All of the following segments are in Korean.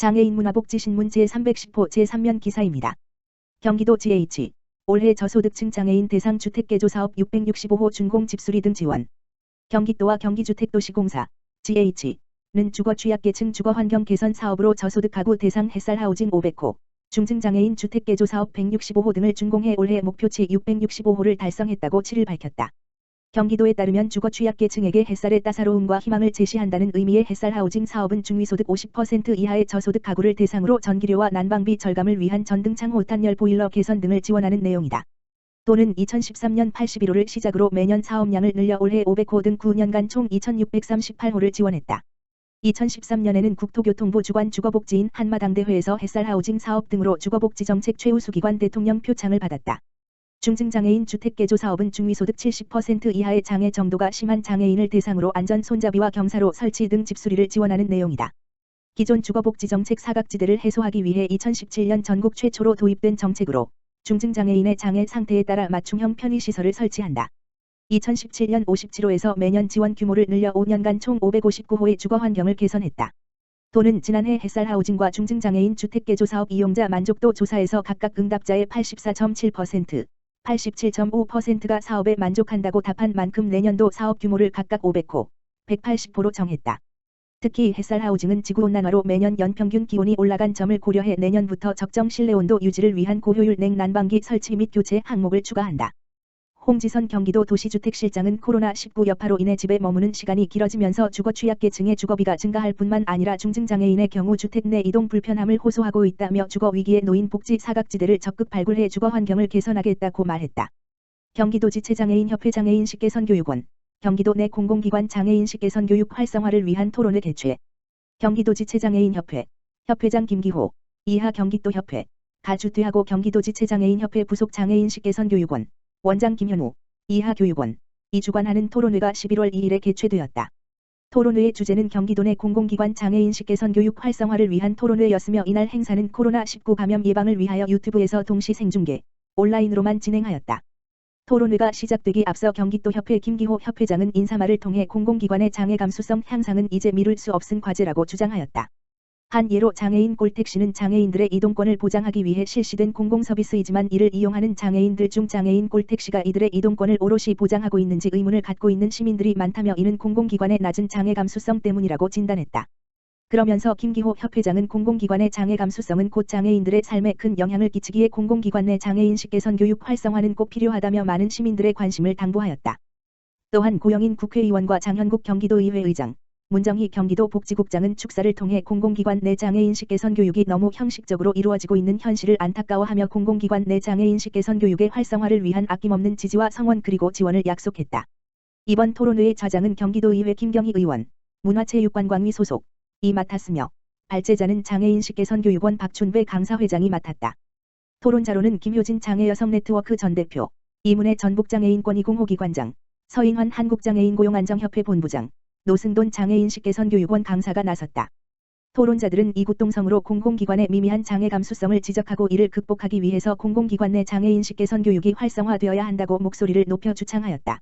장애인 문화복지신문 제310호 제3면 기사입니다. 경기도 GH 올해 저소득층 장애인 대상 주택개조사업 665호 준공 집수리 등 지원. 경기도와 경기주택도시공사 GH는 주거 취약계층 주거환경 개선 사업으로 저소득 가구 대상 햇살하우징 500호, 중증장애인 주택개조사업 165호 등을 준공해 올해 목표치 665호를 달성했다고 7일 밝혔다. 경기도에 따르면 주거 취약계층에게 햇살의 따사로움과 희망을 제시한다는 의미의 햇살하우징 사업은 중위소득 50% 이하의 저소득 가구를 대상으로 전기료와 난방비 절감을 위한 전등창 호탄열 보일러 개선 등을 지원하는 내용이다. 또는 2013년 81호를 시작으로 매년 사업량을 늘려 올해 500호 등 9년간 총 2638호를 지원했다. 2013년에는 국토교통부 주관 주거복지인 한마당대회에서 햇살하우징 사업 등으로 주거복지정책 최우수기관 대통령 표창을 받았다. 중증장애인 주택개조 사업은 중위소득 70% 이하의 장애 정도가 심한 장애인을 대상으로 안전 손잡이와 경사로 설치 등 집수리를 지원하는 내용이다. 기존 주거복지정책 사각지대를 해소하기 위해 2017년 전국 최초로 도입된 정책으로 중증장애인의 장애 상태에 따라 맞춤형 편의시설을 설치한다. 2017년 57호에서 매년 지원 규모를 늘려 5년간 총 559호의 주거환경을 개선했다. 도는 지난해 햇살하우징과 중증장애인 주택개조 사업 이용자 만족도 조사에서 각각 응답자의 84.7%, 87.5%가 사업에 만족한다고 답한 만큼 내년도 사업 규모를 각각 500호, 180호로 정했다. 특히 햇살하우징은 지구온난화로 매년 연평균 기온이 올라간 점을 고려해 내년부터 적정 실내온도 유지를 위한 고효율 냉난방기 설치 및 교체 항목을 추가한다. 홍지선 경기도 도시주택실장은 코로나19 여파로 인해 집에 머무는 시간이 길어지면서 주거 취약계층의 주거비가 증가할 뿐만 아니라 중증장애인의 경우 주택 내 이동 불편함을 호소하고 있다며 주거 위기에 놓인 복지 사각지대를 적극 발굴해 주거 환경을 개선하겠다고 말했다. 경기도지체장애인협회 장애인식개선교육원, 경기도 내 공공기관 장애인식개선교육 활성화를 위한 토론회 개최. 경기도지체장애인협회, 협회장 김기호, 이하 경기도협회, 가주퇴하고 경기도지체장애인협회 부속 장애인식개선교육원, 원장 김현우, 이하 교육원, 이 주관하는 토론회가 11월 2일에 개최되었다. 토론회의 주제는 경기도 내 공공기관 장애인식 개선 교육 활성화를 위한 토론회였으며 이날 행사는 코로나19 감염 예방을 위하여 유튜브에서 동시 생중계, 온라인으로만 진행하였다. 토론회가 시작되기 앞서 경기도협회 김기호 협회장은 인사말을 통해 공공기관의 장애 감수성 향상은 이제 미룰 수 없은 과제라고 주장하였다. 한 예로 장애인 꼴택시는 장애인들의 이동권을 보장하기 위해 실시된 공공서비스이지만 이를 이용하는 장애인들 중 장애인 꼴택시가 이들의 이동권을 오롯이 보장하고 있는지 의문을 갖고 있는 시민들이 많다며 이는 공공기관의 낮은 장애 감수성 때문이라고 진단했다. 그러면서 김기호 협회장은 공공기관의 장애 감수성은 곧 장애인들의 삶에 큰 영향을 끼치기에 공공기관 내 장애인식 개선 교육 활성화는 꼭 필요하다며 많은 시민들의 관심을 당부하였다. 또한 고영인 국회의원과 장현국 경기도의회 의장, 문정희 경기도 복지국장은 축사를 통해 공공기관 내 장애인식 개선 교육이 너무 형식적으로 이루어지고 있는 현실을 안타까워하며 공공기관 내 장애인식 개선 교육의 활성화를 위한 아낌없는 지지와 성원 그리고 지원을 약속했다. 이번 토론회의 좌장은 경기도의회 김경희 의원, 문화체육관광위 소속 이 맡았으며 발제자는 장애인식 개선 교육원 박춘배 강사회장이 맡았다. 토론자로는 김효진 장애여성 네트워크 전 대표, 이문혜 전북장애인권위 공호기관장, 서인환 한국장애인고용안정협회 본부장, 노승돈 장애인식 개선 교육원 강사가 나섰다. 토론자들은 이구동성으로 공공기관의 미미한 장애 감수성을 지적하고 이를 극복하기 위해서 공공기관 내 장애인식 개선 교육이 활성화되어야 한다고 목소리를 높여 주창하였다.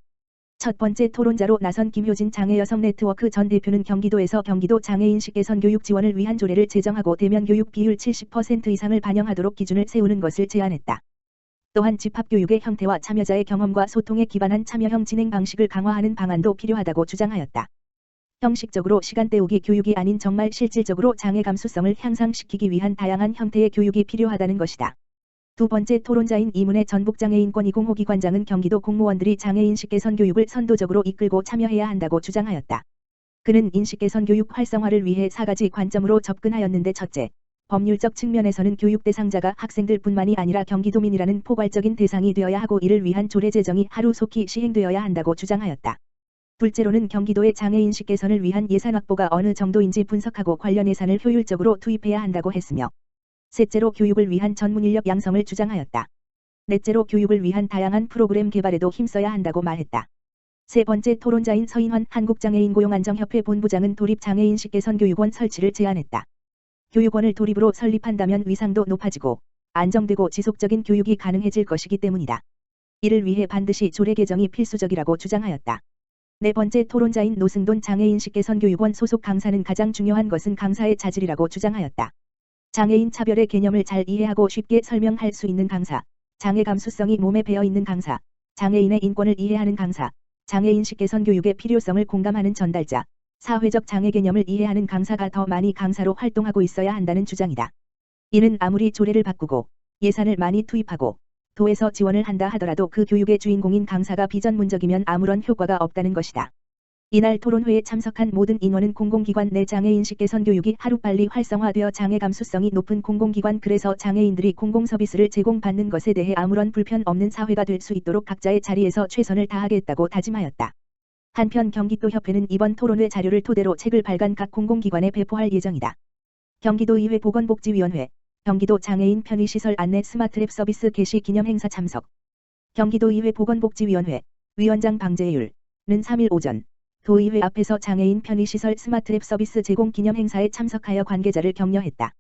첫 번째 토론자로 나선 김효진 장애여성 네트워크 전 대표는 경기도에서 경기도 장애인식 개선 교육 지원을 위한 조례를 제정하고 대면 교육 비율 70% 이상을 반영하도록 기준을 세우는 것을 제안했다. 또한 집합교육의 형태와 참여자의 경험과 소통에 기반한 참여형 진행 방식을 강화하는 방안도 필요하다고 주장하였다. 형식적으로 시간 때우기 교육이 아닌 정말 실질적으로 장애 감수성을 향상시키기 위한 다양한 형태의 교육이 필요하다는 것이다. 두 번째 토론자인 이문혜 전북장애인권위 공호기관장은 경기도 공무원들이 장애인식 개선 교육을 선도적으로 이끌고 참여해야 한다고 주장하였다. 그는 인식 개선 교육 활성화를 위해 4가지 관점으로 접근하였는데 첫째, 법률적 측면에서는 교육 대상자가 학생들뿐만이 아니라 경기도민이라는 포괄적인 대상이 되어야 하고 이를 위한 조례 제정이 하루속히 시행되어야 한다고 주장하였다. 둘째로는 경기도의 장애인식 개선을 위한 예산 확보가 어느 정도인지 분석하고 관련 예산을 효율적으로 투입해야 한다고 했으며 셋째로 교육을 위한 전문인력 양성을 주장하였다. 넷째로 교육을 위한 다양한 프로그램 개발에도 힘써야 한다고 말했다. 세 번째 토론자인 서인환 한국장애인고용안정협회 본부장은 도립장애인식 개선 교육원 설치를 제안했다. 교육원을 도립으로 설립한다면 위상도 높아지고 안정되고 지속적인 교육이 가능해질 것이기 때문이다. 이를 위해 반드시 조례 개정이 필수적이라고 주장하였다. 네 번째 토론자인 노승돈 장애인식 개선 교육원 소속 강사는 가장 중요한 것은 강사의 자질이라고 주장하였다. 장애인 차별의 개념을 잘 이해하고 쉽게 설명할 수 있는 강사, 장애 감수성이 몸에 배어 있는 강사, 장애인의 인권을 이해하는 강사, 장애인식 개선 교육의 필요성을 공감하는 전달자, 사회적 장애 개념을 이해하는 강사가 더 많이 강사로 활동하고 있어야 한다는 주장이다. 이는 아무리 조례를 바꾸고 예산을 많이 투입하고 도에서 지원을 한다 하더라도 그 교육의 주인공인 강사가 비전문적이면 아무런 효과가 없다는 것이다. 이날 토론회에 참석한 모든 인원은 공공기관 내 장애인식 개선 교육이 하루빨리 활성화되어 장애 감수성이 높은 공공기관 그래서 장애인들이 공공서비스를 제공받는 것에 대해 아무런 불편 없는 사회가 될 수 있도록 각자의 자리에서 최선을 다하겠다고 다짐하였다. 한편 경기도협회는 이번 토론회 자료를 토대로 책을 발간 각 공공기관에 배포할 예정이다. 경기도의회 보건복지위원회, 경기도 장애인 편의시설 안내 스마트랩 서비스 개시 기념행사 참석. 경기도의회 보건복지위원회, 위원장 방재율은 3일 오전 도의회 앞에서 장애인 편의시설 스마트랩 서비스 제공 기념행사에 참석하여 관계자를 격려했다.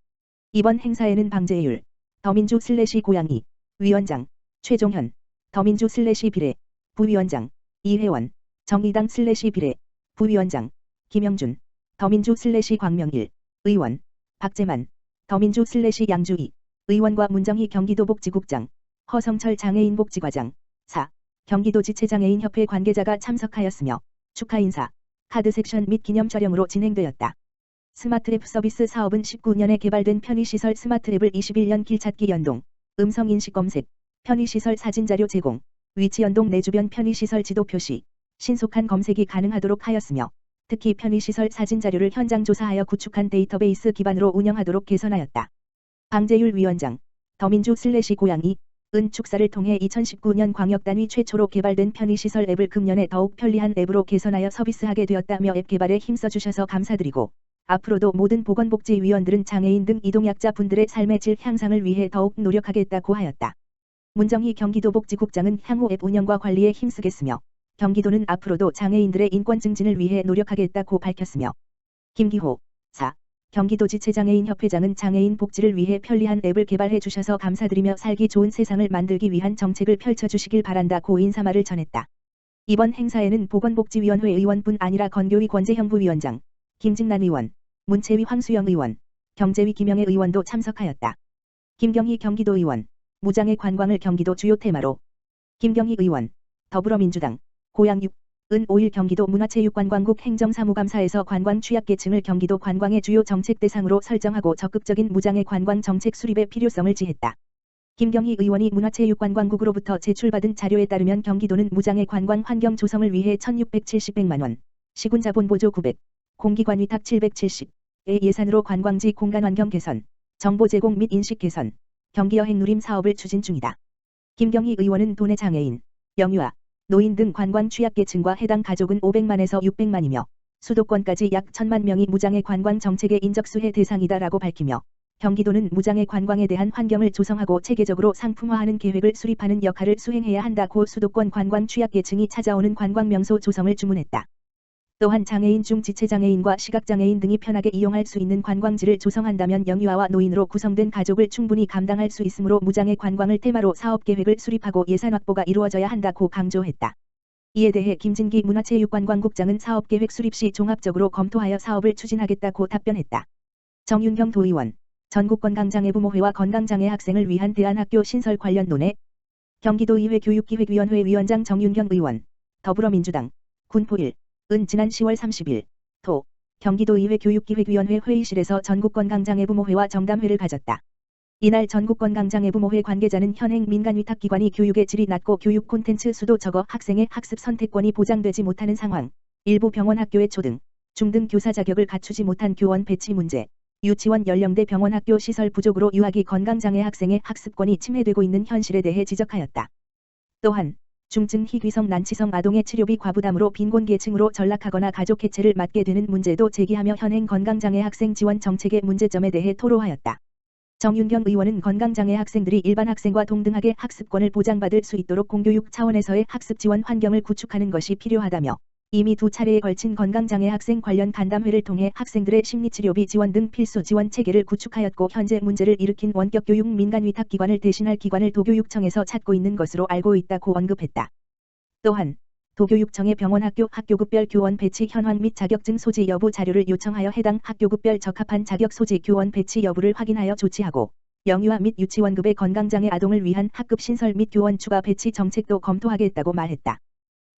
이번 행사에는 방재율, 더민주/고양이, 위원장, 최종현, 더민주/비례, 부위원장, 이혜원, 정의당/비례, 부위원장, 김영준, 더민주/광명일, 의원, 박재만, 더민주/양주희, 의원과 문정희 경기도복지국장, 허성철 장애인복지과장, 4. 경기도지체장애인협회 관계자가 참석하였으며 축하 인사, 카드 섹션 및 기념 촬영으로 진행되었다. 스마트랩 서비스 사업은 19년에 개발된 편의시설 스마트랩을 21년 길찾기 연동, 음성인식 검색, 편의시설 사진자료 제공, 위치 연동 내 주변 편의시설 지도 표시, 신속한 검색이 가능하도록 하였으며 특히 편의시설 사진자료를 현장 조사하여 구축한 데이터베이스 기반으로 운영하도록 개선하였다. 방재율 위원장, 더민주/고양이, 은 축사를 통해 2019년 광역단위 최초로 개발된 편의시설 앱을 금년에 더욱 편리한 앱으로 개선하여 서비스하게 되었다며 앱 개발에 힘써주셔서 감사드리고 앞으로도 모든 보건복지위원들은 장애인 등 이동약자 분들의 삶의 질 향상을 위해 더욱 노력하겠다고 하였다. 문정희 경기도복지국장은 향후 앱 운영과 관리에 힘쓰겠으며 경기도는 앞으로도 장애인들의 인권 증진을 위해 노력하겠다고 밝혔으며 김기호, 4. 경기도지체장애인협회장은 장애인 복지를 위해 편리한 앱을 개발해 주셔서 감사드리며 살기 좋은 세상을 만들기 위한 정책을 펼쳐주시길 바란다고 인사말을 전했다. 이번 행사에는 보건복지위원회 의원뿐 아니라 건교위 권재형 부위원장, 김직란 의원, 문채위 황수영 의원, 경제위 김영애 의원도 참석하였다. 김경희 경기도의원, 무장애 관광을 경기도 주요 테마로. 김경희 의원, 더불어민주당, 고양 6. 은 5일 경기도 문화체육관광국 행정사무감사에서 관광 취약계층을 경기도 관광의 주요 정책 대상으로 설정하고 적극적인 무장애 관광 정책 수립의 필요성을 지했다. 김경희 의원이 문화체육관광국으로부터 제출받은 자료에 따르면 경기도는 무장애 관광 환경 조성을 위해 1,670백만 원, 시군자본보조 900, 공기관 위탁 770의 예산으로 관광지 공간환경 개선, 정보 제공 및 인식 개선, 경기여행 누림 사업을 추진 중이다. 김경희 의원은 도내 장애인, 영유아, 노인 등 관광 취약계층과 해당 가족은 500만에서 600만이며 수도권까지 약 1,000만 명이 무장애 관광 정책의 인적수혜 대상이다라고 밝히며 경기도는 무장애 관광에 대한 환경을 조성하고 체계적으로 상품화하는 계획을 수립하는 역할을 수행해야 한다고 수도권 관광 취약계층이 찾아오는 관광명소 조성을 주문했다. 또한 장애인 중 지체장애인과 시각장애인 등이 편하게 이용할 수 있는 관광지를 조성한다면 영유아와 노인으로 구성된 가족을 충분히 감당할 수 있으므로 무장애 관광을 테마로 사업계획을 수립하고 예산 확보가 이루어져야 한다고 강조했다. 이에 대해 김진기 문화체육관광국장은 사업계획 수립 시 종합적으로 검토하여 사업을 추진하겠다고 답변했다. 정윤경 도의원, 전국건강장애부모회와 건강장애 학생을 위한 대안학교 신설 관련 논의. 경기도의회 교육기획위원회 위원장 정윤경 의원, 더불어민주당, 군포 1. 은 지난 10월 30일 도 경기도의회 교육기획위원회 회의실에서 전국건강장애부모회와 정담회를 가졌다. 이날 전국건강장애부모회 관계자는 현행 민간위탁기관이 교육의 질이 낮고 교육 콘텐츠 수도 적어 학생의 학습 선택권이 보장되지 못하는 상황, 일부 병원 학교의 초등, 중등 교사 자격을 갖추지 못한 교원 배치 문제, 유치원 연령대 병원 학교 시설 부족으로 유아기 건강장애 학생의 학습권이 침해되고 있는 현실에 대해 지적하였다. 또한 중증 희귀성 난치성 아동의 치료비 과부담으로 빈곤계층으로 전락하거나 가족 해체를 맞게 되는 문제도 제기하며 현행 건강장애 학생 지원 정책의 문제점에 대해 토로하였다. 정윤경 의원은 건강장애 학생들이 일반 학생과 동등하게 학습권을 보장받을 수 있도록 공교육 차원에서의 학습 지원 환경을 구축하는 것이 필요하다며 이미 2차례에 걸친 건강장애 학생 관련 간담회를 통해 학생들의 심리치료비 지원 등 필수 지원 체계를 구축하였고 현재 문제를 일으킨 원격교육 민간위탁기관을 대신할 기관을 도교육청에서 찾고 있는 것으로 알고 있다고 언급했다. 또한 도교육청에 병원학교 학교급별 교원 배치 현황 및 자격증 소지 여부 자료를 요청하여 해당 학교급별 적합한 자격 소지 교원 배치 여부를 확인하여 조치하고 영유아 및 유치원급의 건강장애 아동을 위한 학급 신설 및 교원 추가 배치 정책도 검토하겠다고 말했다.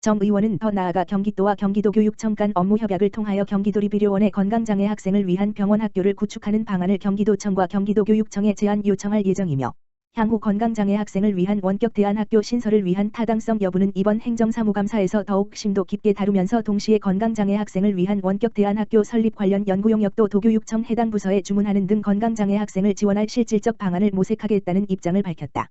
정 의원은 더 나아가 경기도와 경기도교육청 간 업무 협약을 통하여 경기도립의료원의 건강장애 학생을 위한 병원학교를 구축하는 방안을 경기도청과 경기도교육청에 제안 요청할 예정이며 향후 건강장애 학생을 위한 원격 대안학교 신설을 위한 타당성 여부는 이번 행정사무감사에서 더욱 심도 깊게 다루면서 동시에 건강장애 학생을 위한 원격 대안학교 설립 관련 연구 용역도 도교육청 해당 부서에 주문하는 등 건강장애 학생을 지원할 실질적 방안을 모색하겠다는 입장을 밝혔다.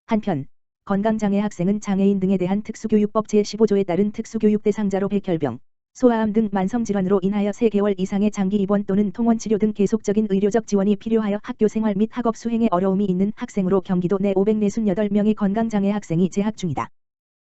한편 건강장애 학생은 장애인 등에 대한 특수교육법 제15조에 따른 특수교육 대상자로 백혈병, 소아암 등 만성질환으로 인하여 3개월 이상의 장기 입원 또는 통원치료 등 계속적인 의료적 지원이 필요하여 학교생활 및 학업 수행에 어려움이 있는 학생으로 경기도 내 548명의 건강장애 학생이 재학 중이다.